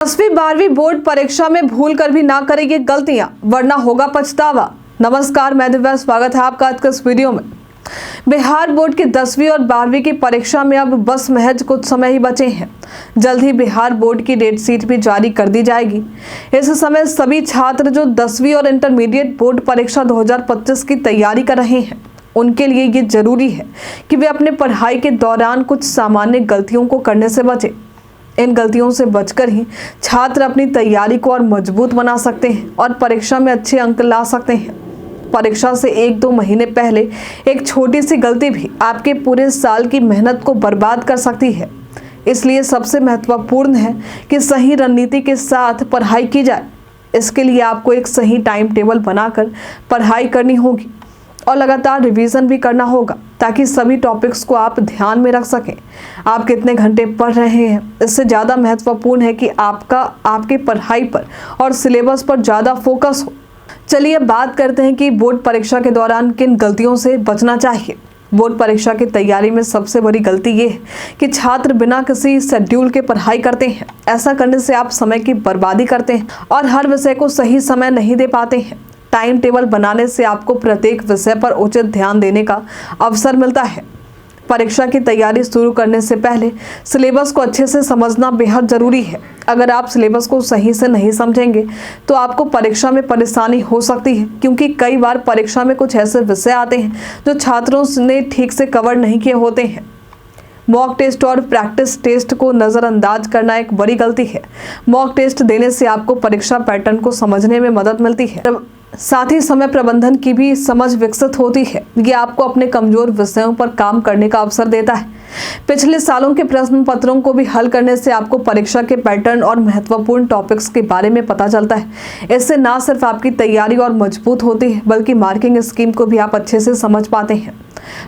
10वीं 12वीं बोर्ड परीक्षा में भूल कर भी ना करें ये गलतियां, वरना होगा पछतावा। नमस्कार, मैं दिव्या, स्वागत है आपका आज के इस वीडियो में। बिहार बोर्ड की 10वीं और 12वीं की परीक्षा में अब बस महज कुछ समय ही बचे हैं। जल्द ही बिहार बोर्ड की डेट शीट भी जारी कर दी जाएगी। इस समय सभी छात्र जो 10वीं और इंटरमीडिएट बोर्ड परीक्षा 2025 की तैयारी कर रहे हैं, उनके लिए ये जरूरी है कि वे अपने पढ़ाई के दौरान कुछ सामान्य गलतियों को करने से बचें। इन गलतियों से बचकर ही छात्र अपनी तैयारी को और मजबूत बना सकते हैं और परीक्षा में अच्छे अंक ला सकते हैं। परीक्षा से 1-2 महीने पहले एक छोटी सी गलती भी आपके पूरे साल की मेहनत को बर्बाद कर सकती है। इसलिए सबसे महत्वपूर्ण है कि सही रणनीति के साथ पढ़ाई की जाए। इसके लिए आपको एक सही टाइम टेबल बनाकर पढ़ाई करनी होगी और लगातार रिवीजन भी करना होगा, ताकि सभी टॉपिक्स को आप ध्यान में रख सकें। आप कितने घंटे पढ़ रहे हैं, इससे ज़्यादा महत्वपूर्ण है कि आपके पढ़ाई पर और सिलेबस पर ज़्यादा फोकस हो। चलिए बात करते हैं कि बोर्ड परीक्षा के दौरान किन गलतियों से बचना चाहिए। बोर्ड परीक्षा की तैयारी में सबसे बड़ी गलती ये है कि छात्र बिना किसी शेड्यूल के पढ़ाई करते हैं। ऐसा करने से आप समय की बर्बादी करते हैं और हर विषय को सही समय नहीं दे पाते हैं। टाइम टेबल बनाने से आपको प्रत्येक विषय पर उचित ध्यान देने का अवसर मिलता है। परीक्षा की तैयारी शुरू करने से पहले सिलेबस को अच्छे से समझना बेहद जरूरी है। अगर आप सिलेबस को सही से नहीं समझेंगे तो आपको परीक्षा में परेशानी हो सकती है, क्योंकि कई बार परीक्षा में कुछ ऐसे विषय आते हैं जो छात्रों ने ठीक से कवर नहीं किए होते हैं। मॉक टेस्ट और प्रैक्टिस टेस्ट को नज़रअंदाज करना एक बड़ी गलती है। मॉक टेस्ट देने से आपको परीक्षा पैटर्न को समझने में मदद मिलती है, साथ ही समय प्रबंधन की भी समझ विकसित होती है। ये आपको अपने कमजोर विषयों पर काम करने का अवसर देता है। पिछले सालों के प्रश्न पत्रों को भी हल करने से आपको परीक्षा के पैटर्न और महत्वपूर्ण टॉपिक्स के बारे में पता चलता है। इससे ना सिर्फ आपकी तैयारी और मजबूत होती है, बल्कि मार्किंग स्कीम को भी आप अच्छे से समझ पाते हैं।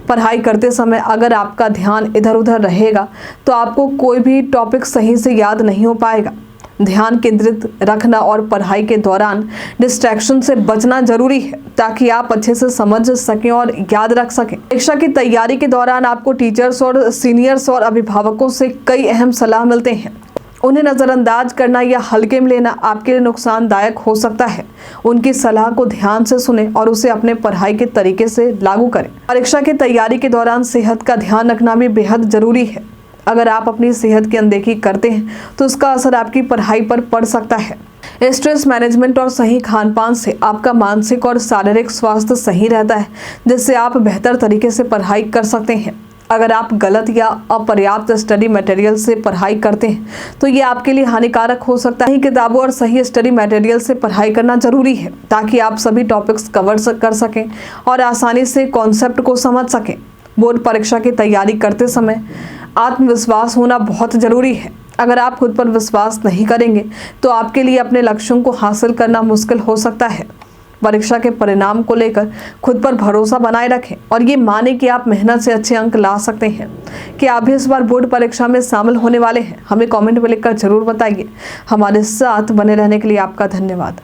पढ़ाई करते समय अगर आपका ध्यान इधर उधर रहेगा तो आपको कोई भी टॉपिक सही से याद नहीं हो पाएगा। ध्यान केंद्रित रखना और पढ़ाई के दौरान डिस्ट्रैक्शन से बचना जरूरी है, ताकि आप अच्छे से समझ सकें और याद रख सकें। परीक्षा की तैयारी के दौरान आपको टीचर्स और सीनियर्स और अभिभावकों से कई अहम सलाह मिलते हैं। उन्हें नज़रअंदाज करना या हल्के में लेना आपके लिए नुकसानदायक हो सकता है। उनकी सलाह को ध्यान से सुने और उसे अपने पढ़ाई के तरीके से लागू करें। परीक्षा की तैयारी के दौरान सेहत का ध्यान रखना भी बेहद जरूरी है। अगर आप अपनी सेहत की अनदेखी करते हैं तो उसका असर आपकी पढ़ाई पर पड़ सकता है। स्ट्रेस मैनेजमेंट और सही खान पान से आपका मानसिक और शारीरिक स्वास्थ्य सही रहता है, जिससे आप बेहतर तरीके से पढ़ाई कर सकते हैं। अगर आप गलत या अपर्याप्त स्टडी मटेरियल से पढ़ाई करते हैं तो ये आपके लिए हानिकारक हो सकता है। किताबों और सही स्टडी मटेरियल से पढ़ाई करना जरूरी है, ताकि आप सभी टॉपिक्स कवर कर सकें और आसानी से कॉन्सेप्ट को समझ सकें। बोर्ड परीक्षा की तैयारी करते समय आत्मविश्वास होना बहुत जरूरी है। अगर आप खुद पर विश्वास नहीं करेंगे तो आपके लिए अपने लक्ष्यों को हासिल करना मुश्किल हो सकता है। परीक्षा के परिणाम को लेकर खुद पर भरोसा बनाए रखें और ये माने कि आप मेहनत से अच्छे अंक ला सकते हैं। कि आप भी इस बार बोर्ड परीक्षा में शामिल होने वाले हैं? हमें कमेंट में लिखकर जरूर बताइए। हमारे साथ बने रहने के लिए आपका धन्यवाद।